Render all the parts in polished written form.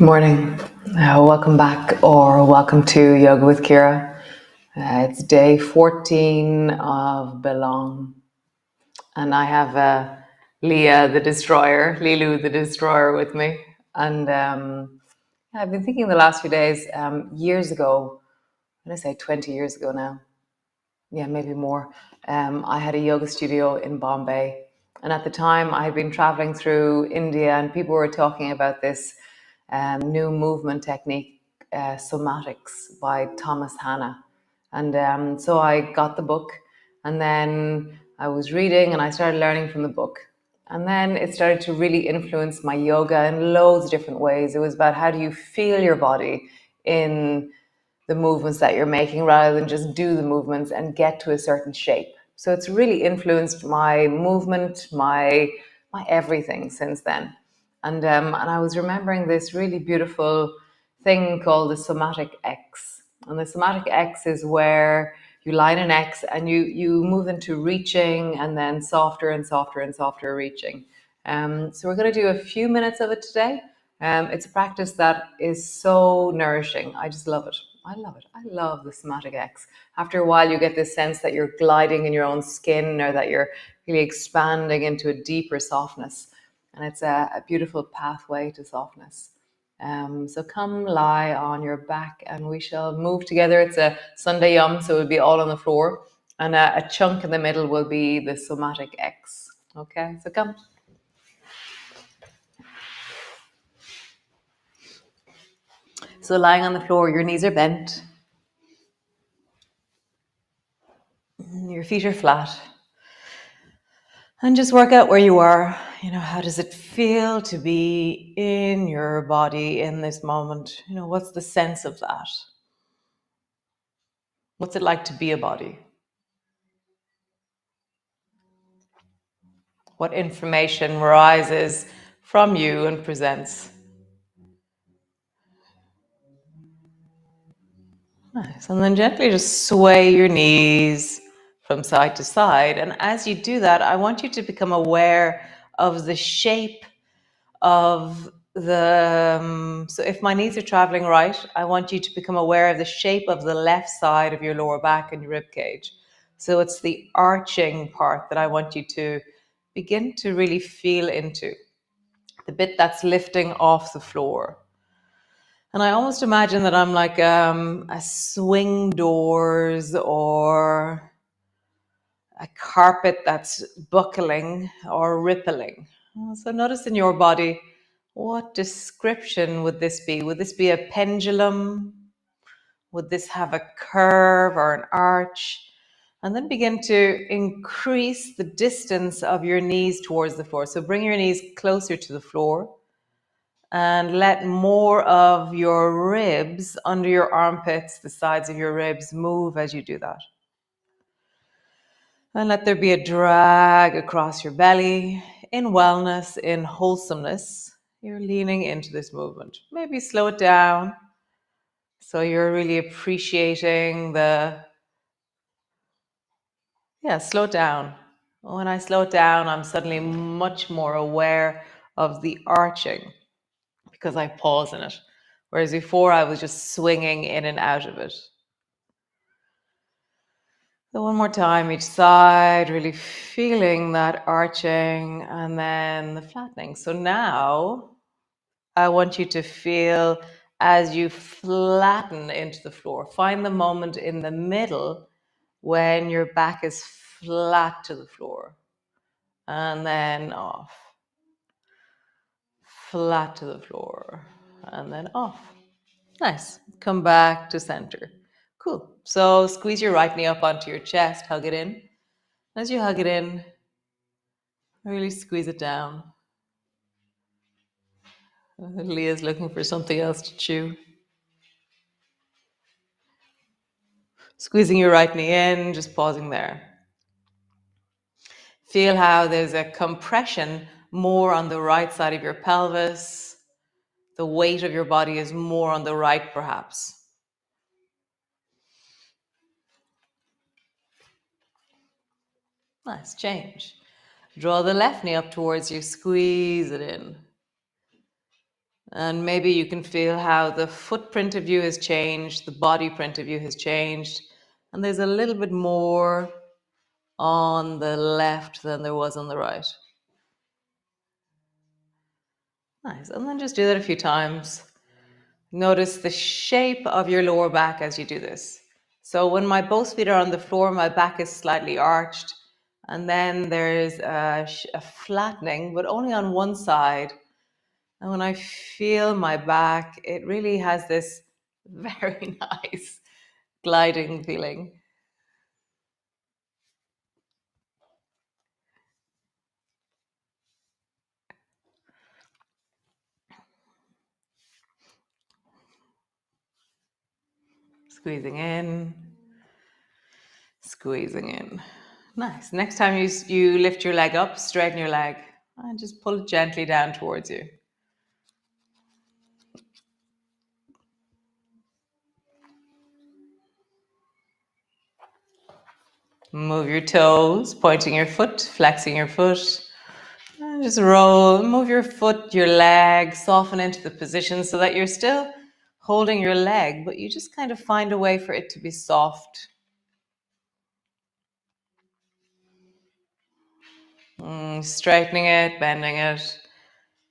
morning. Welcome back or welcome to Yoga with Ciara. It's day 14 of Belong. And I have Leah the Destroyer, Lilu the Destroyer with me. And I've been thinking the last few days, years ago, I'm going to say 20 years ago now. Yeah, maybe more. I had a yoga studio in Bombay. And at the time, I had been traveling through India and people were talking about this new movement technique, somatics by Thomas Hanna. And so I got the book and then I was reading and I started learning from the book. And then it started to really influence my yoga in loads of different ways. It was about how do you feel your body in the movements that you're making rather than just do the movements and get to a certain shape. So it's really influenced my movement, my everything since then. And I was remembering this really beautiful thing called the somatic X. And the somatic X is where you line an X and you move into reaching and then softer and softer and softer reaching. So we're going to do a few minutes of it today. It's a practice that is so nourishing. I just love it. I love it. I love the somatic X. After a while, you get this sense that you're gliding in your own skin or that you're really expanding into a deeper softness. And it's a beautiful pathway to softness. So come lie on your back and we shall move together. It's a Sunday yum, so it'll be all on the floor. And a chunk in the middle will be the somatic X. Okay, so come. So lying on the floor, your knees are bent. Your feet are flat. And just work out where you are. How does it feel to be in your body in this moment? What's the sense of that? What's it like to be a body? What information rises from you and presents? Nice. And then gently just sway your knees from side to side. And as you do that, I want you to become aware of the shape of so if my knees are traveling right, I want you to become aware of the shape of the left side of your lower back and your rib cage. So it's the arching part that I want you to begin to really feel into, the bit that's lifting off the floor. And I almost imagine that I'm like a swing doors or a carpet that's buckling or rippling. So notice in your body, what description would this be? Would this be a pendulum? Would this have a curve or an arch? And then begin to increase the distance of your knees towards the floor. So bring your knees closer to the floor and let more of your ribs under your armpits, the sides of your ribs, move as you do that. And let there be a drag across your belly. In wellness, in wholesomeness, you're leaning into this movement. Maybe slow it down. So you're really appreciating slow it down. When I slow it down, I'm suddenly much more aware of the arching because I pause in it. Whereas before I was just swinging in and out of it. So one more time, each side, really feeling that arching and then the flattening. So now I want you to feel as you flatten into the floor. Find the moment in the middle when your back is flat to the floor. And then off. Flat to the floor. And then off. Nice. Come back to center. Cool. So squeeze your right knee up onto your chest. Hug it in. As you hug it in, really squeeze it down. Leah's looking for something else to chew. Squeezing your right knee in, just pausing there. Feel how there's a compression more on the right side of your pelvis. The weight of your body is more on the right, perhaps. Nice, change. Draw the left knee up towards you, squeeze it in. And maybe you can feel how the footprint of you has changed, the body print of you has changed, and there's a little bit more on the left than there was on the right. Nice. And then just do that a few times. Notice the shape of your lower back as you do this. So when my both feet are on the floor, my back is slightly arched. And then there's a flattening, but only on one side. And when I feel my back, it really has this very nice gliding feeling. Squeezing in, squeezing in. Nice. Next time you lift your leg up, straighten your leg, and just pull it gently down towards you. Move your toes, pointing your foot, flexing your foot. And just roll, move your foot, your leg, soften into the position so that you're still holding your leg, but you just kind of find a way for it to be soft. Straightening it, bending it,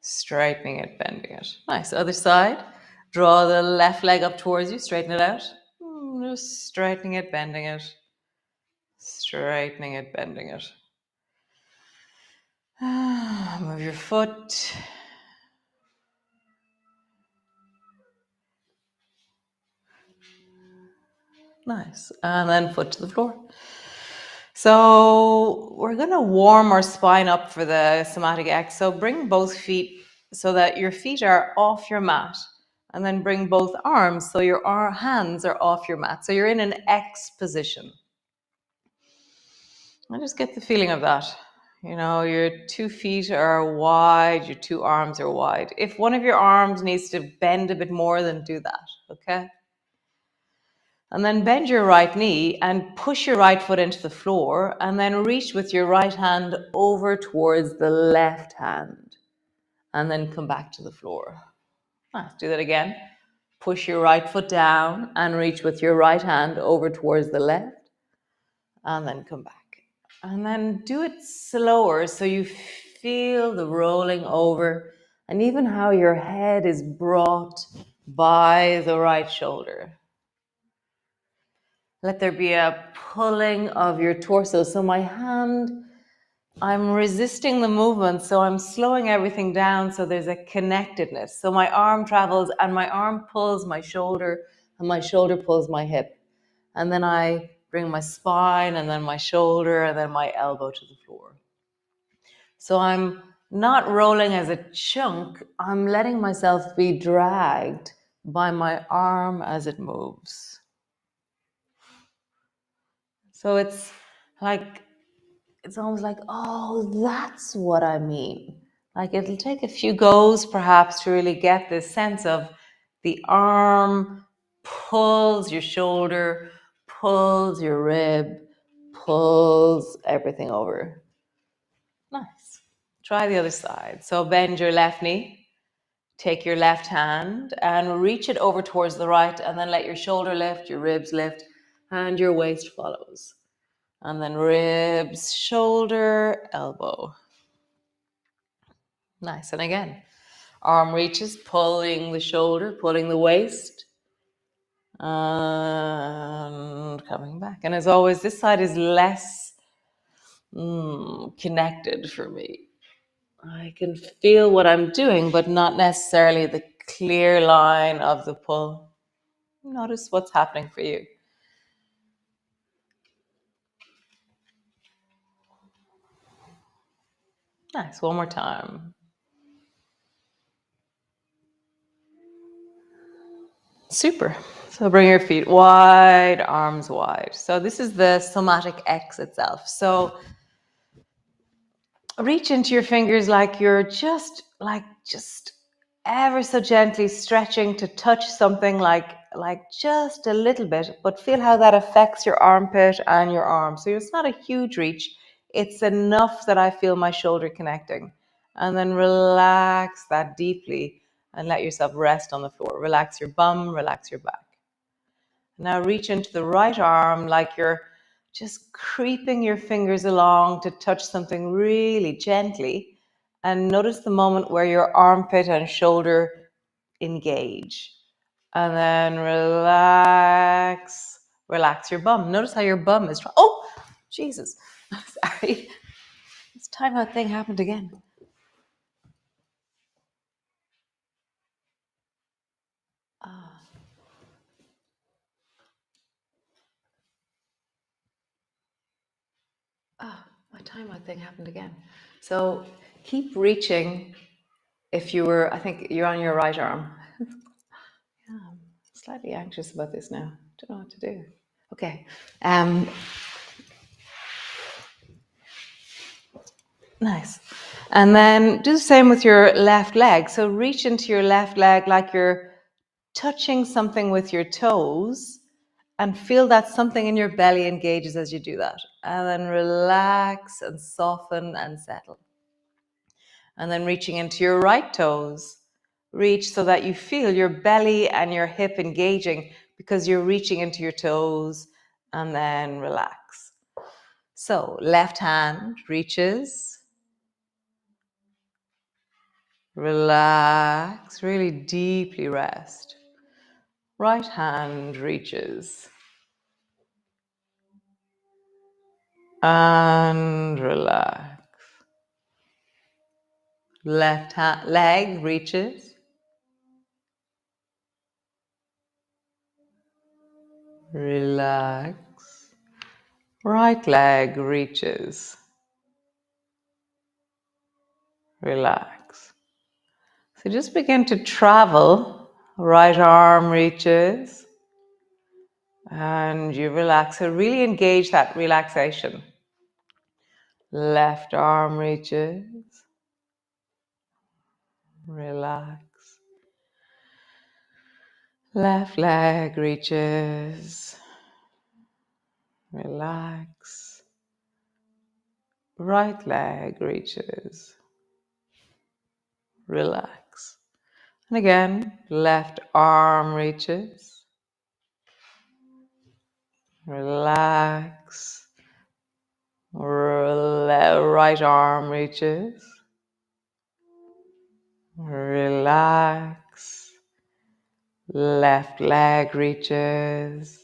straightening it, bending it. Nice. Other side. Draw the left leg up towards you, straighten it out. Just straightening it, bending it, straightening it, bending it. Move your foot. Nice. And then foot to the floor. So we're going to warm our spine up for the somatic X. So bring both feet so that your feet are off your mat. And then bring both arms so your hands are off your mat. So you're in an X position. I just get the feeling of that. You know, your 2 feet are wide, your 2 arms are wide. If one of your arms needs to bend a bit more, then do that, okay? And then bend your right knee and push your right foot into the floor, and then reach with your right hand over towards the left hand, and then come back to the floor. Let's do that again. Push your right foot down and reach with your right hand over towards the left, and then come back. And then do it slower so you feel the rolling over and even how your head is brought by the right shoulder. Let there be a pulling of your torso. So my hand, I'm resisting the movement, so I'm slowing everything down so there's a connectedness. So my arm travels and my arm pulls my shoulder and my shoulder pulls my hip. And then I bring my spine and then my shoulder and then my elbow to the floor. So I'm not rolling as a chunk. I'm letting myself be dragged by my arm as it moves. So it's almost like, oh, that's what I mean. Like it'll take a few goes perhaps to really get this sense of the arm pulls your shoulder, pulls your rib, pulls everything over. Nice. Try the other side. So bend your left knee, take your left hand and reach it over towards the right, and then let your shoulder lift, your ribs lift, and your waist follows. And then ribs, shoulder, elbow. Nice. And again, arm reaches, pulling the shoulder, pulling the waist, and coming back. And as always, this side is less connected for me. I can feel what I'm doing, but not necessarily the clear line of the pull. Notice what's happening for you. Nice. One more time. Super. So bring your feet wide, arms wide. So this is the somatic X itself. So reach into your fingers like you're just ever so gently stretching to touch something like just a little bit, but feel how that affects your armpit and your arm. So it's not a huge reach. It's enough that I feel my shoulder connecting. And then relax that deeply and let yourself rest on the floor. Relax your bum, relax your back. Now reach into the right arm like you're just creeping your fingers along to touch something really gently, and notice the moment where your armpit and shoulder engage. And then relax your bum. Notice how your bum is, oh, Jesus, sorry. This timeout thing happened again. My timeout thing happened again. So keep reaching. If you were, I think you're on your right arm. Yeah, I'm slightly anxious about this now. Don't know what to do. Okay. Nice. And then do the same with your left leg. So reach into your left leg like you're touching something with your toes, and feel that something in your belly engages as you do that. And then relax and soften and settle. And then reaching into your right toes. Reach so that you feel your belly and your hip engaging because you're reaching into your toes, and then relax. So left hand reaches. Relax, really deeply rest. Right hand reaches. And relax. Left hand, leg reaches. Relax. Right leg reaches. Relax. So just begin to travel. Right arm reaches. And you relax. So really engage that relaxation. Left arm reaches. Relax. Left leg reaches. Relax. Right leg reaches. Relax. And again, left arm reaches. Relax. Right arm reaches. Relax. Left leg reaches.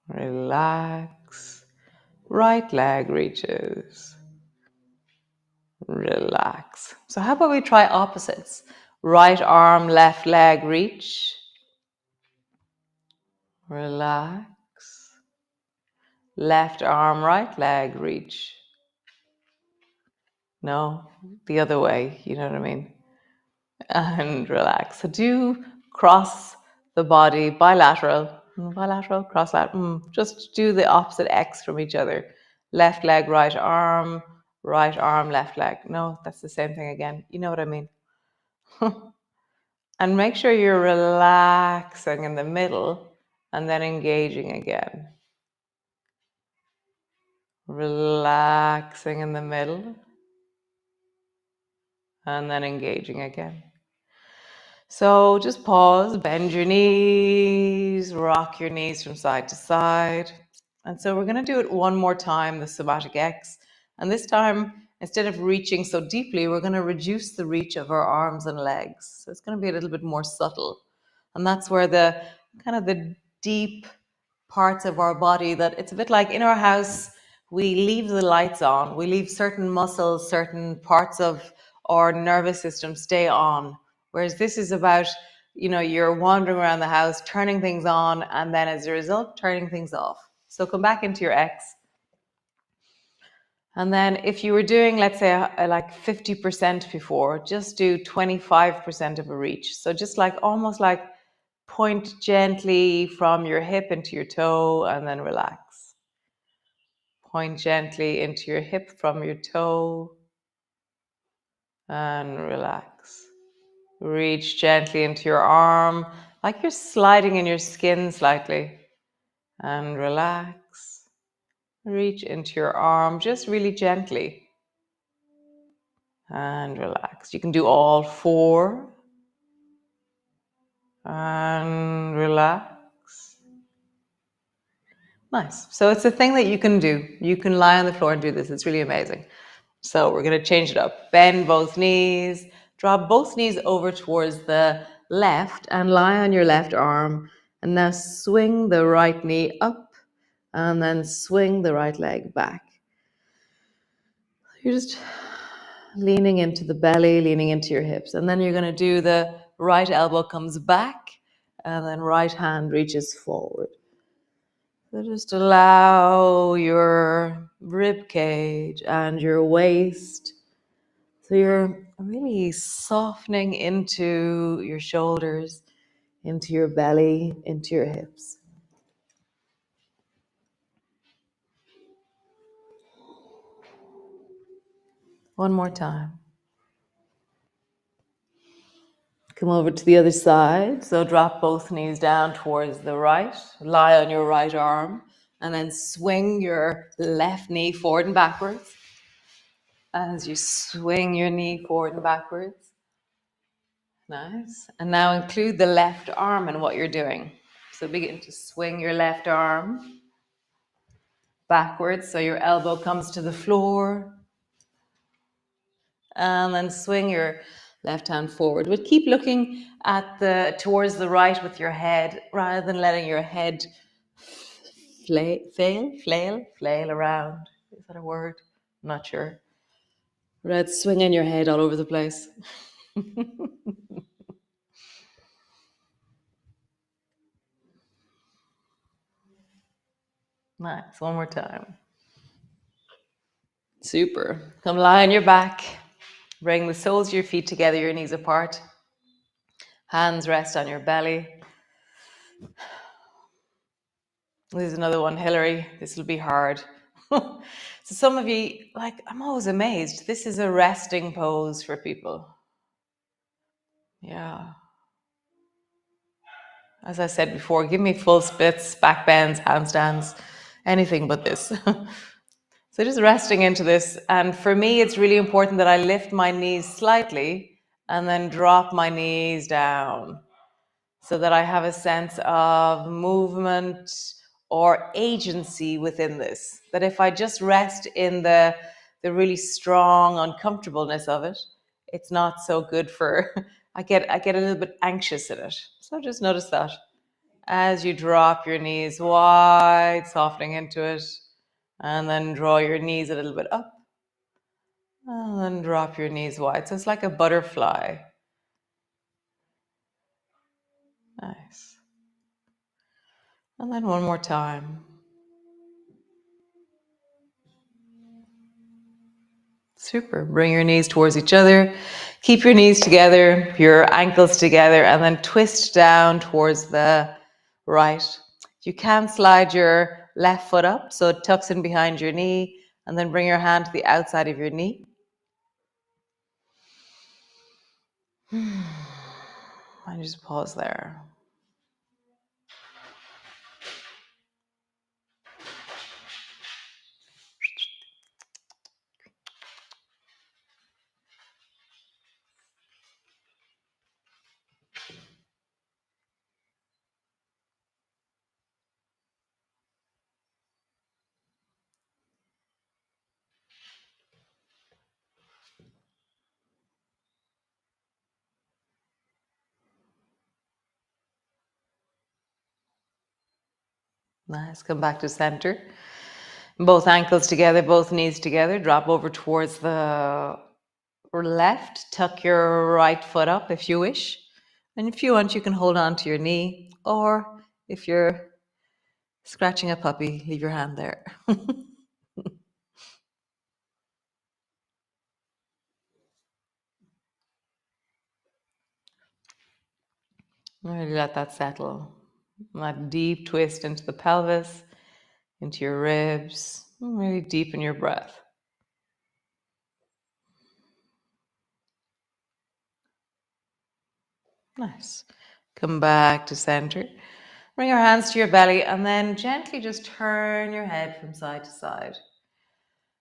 Relax. Right leg reaches. Relax. So how about we try opposites? Right arm, left leg reach. Relax. Left arm, right leg reach. No, the other way, you know what I mean? And relax. So do cross the body, bilateral, cross lateral. Just do the opposite X from each other. Left leg, right arm, left leg. No, that's the same thing again. You know what I mean? And make sure you're relaxing in the middle and then engaging again. Relaxing in the middle and then engaging again. So just pause, bend your knees, rock your knees from side to side. And so we're going to do it one more time, the somatic X. And this time, instead of reaching so deeply, we're going to reduce the reach of our arms and legs. So it's going to be a little bit more subtle. And that's where the kind of the deep parts of our body, that it's a bit like in our house, we leave the lights on, we leave certain muscles, certain parts of our nervous system stay on. Whereas this is about, you're wandering around the house, turning things on, and then as a result, turning things off. So come back into your X. And then if you were doing, let's say, like 50% before, just do 25% of a reach. So just like almost like point gently from your hip into your toe and then relax. Point gently into your hip from your toe and relax. Reach gently into your arm, like you're sliding in your skin slightly, and relax. Reach into your arm just really gently and relax. You can do all four and relax. Nice. So it's a thing that you can do. You can lie on the floor and do this. It's really amazing. So we're going to change it up. Bend both knees. Drop both knees over towards the left and lie on your left arm. And now swing the right knee up and then swing the right leg back. You're just leaning into the belly, leaning into your hips. And then you're going to do the right elbow comes back and then right hand reaches forward. So just allow your rib cage and your waist. So you're really softening into your shoulders, into your belly, into your hips. One more time. Come over to the other side. So drop both knees down towards the right. Lie on your right arm. And then swing your left knee forward and backwards. As you swing your knee forward and backwards. Nice. And now include the left arm in what you're doing. So begin to swing your left arm backwards. So your elbow comes to the floor. And then swing your left hand forward. But keep looking at towards the right with your head rather than letting your head flail around. Is that a word? I'm not sure. Right, swinging your head all over the place. Nice. One more time. Super. Come lie on your back. Bring the soles of your feet together, your knees apart. Hands rest on your belly. This is another one, Hillary. This will be hard. So some of you, I'm always amazed. This is a resting pose for people. Yeah. As I said before, give me full splits, back bends, handstands, anything but this. So just resting into this. And for me, it's really important that I lift my knees slightly and then drop my knees down so that I have a sense of movement or agency within this. That if I just rest in the really strong uncomfortableness of it, it's not so good for, I get a little bit anxious in it. So just notice that as you drop your knees wide, softening into it, and then draw your knees a little bit up, and then drop your knees wide. So it's like a butterfly. Nice. And then one more time. Super. Bring your knees towards each other. Keep your knees together, your ankles together, and then twist down towards the right. You can slide your left foot up, so it tucks in behind your knee, and then bring your hand to the outside of your knee. And just pause there. Nice. Come back to center. Both ankles together, both knees together. Drop over towards the left. Tuck your right foot up if you wish. And if you want, you can hold on to your knee. Or if you're scratching a puppy, leave your hand there. Really let that settle. That deep twist into the pelvis, into your ribs. Really deepen your breath. Nice. Come back to center. Bring your hands to your belly and then gently just turn your head from side to side.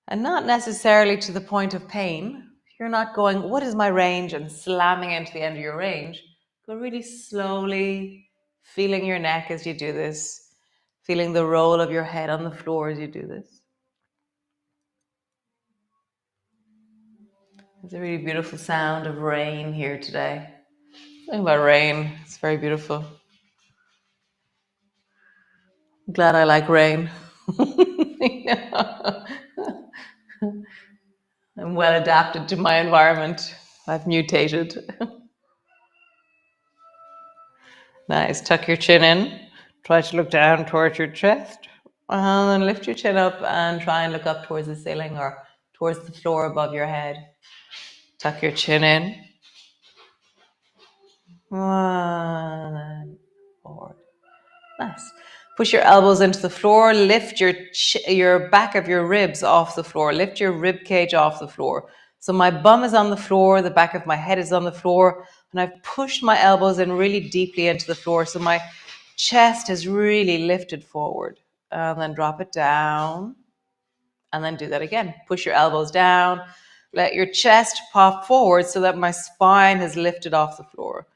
And not necessarily to the point of pain. you're not going, what is my range, and slamming into the end of your range. Go really slowly, feeling your neck as you do this, feeling the roll of your head on the floor as you do this. There's a really beautiful sound of rain here today. Something about rain, it's very beautiful. I'm glad I like rain. I'm well adapted to my environment. I've mutated. Nice. Tuck your chin in. Try to look down towards your chest. And then lift your chin up and try and look up towards the ceiling or towards the floor above your head. Tuck your chin in. And forward. Nice. Push your elbows into the floor. Lift your back of your ribs off the floor. Lift your rib cage off the floor. So my bum is on the floor. The back of my head is on the floor. And I've pushed my elbows in really deeply into the floor. So my chest is really lifted forward. And then drop it down. And then do that again. Push your elbows down. Let your chest pop forward so that my spine has lifted off the floor.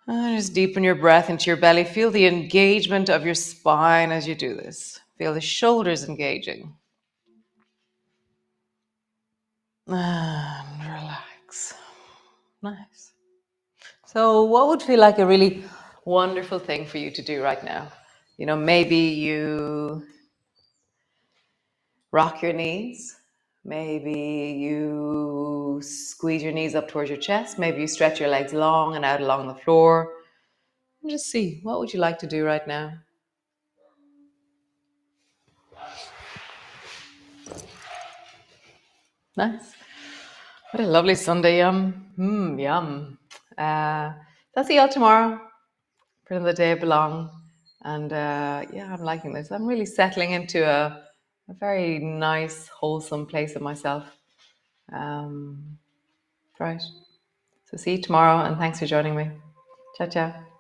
And just deepen your breath into your belly. Feel the engagement of your spine as you do this. Feel the shoulders engaging. And relax. Nice. So what would feel like a really wonderful thing for you to do right now? You know, maybe you rock your knees. Maybe you squeeze your knees up towards your chest. Maybe you stretch your legs long and out along the floor. And just see, what would you like to do right now? Nice. What a lovely Sunday. Yum. Yum. I'll see y'all tomorrow for another day of belong. And yeah, I'm liking this. I'm really settling into a very nice, wholesome place of myself. Right. So see you tomorrow, and thanks for joining me. Ciao, ciao.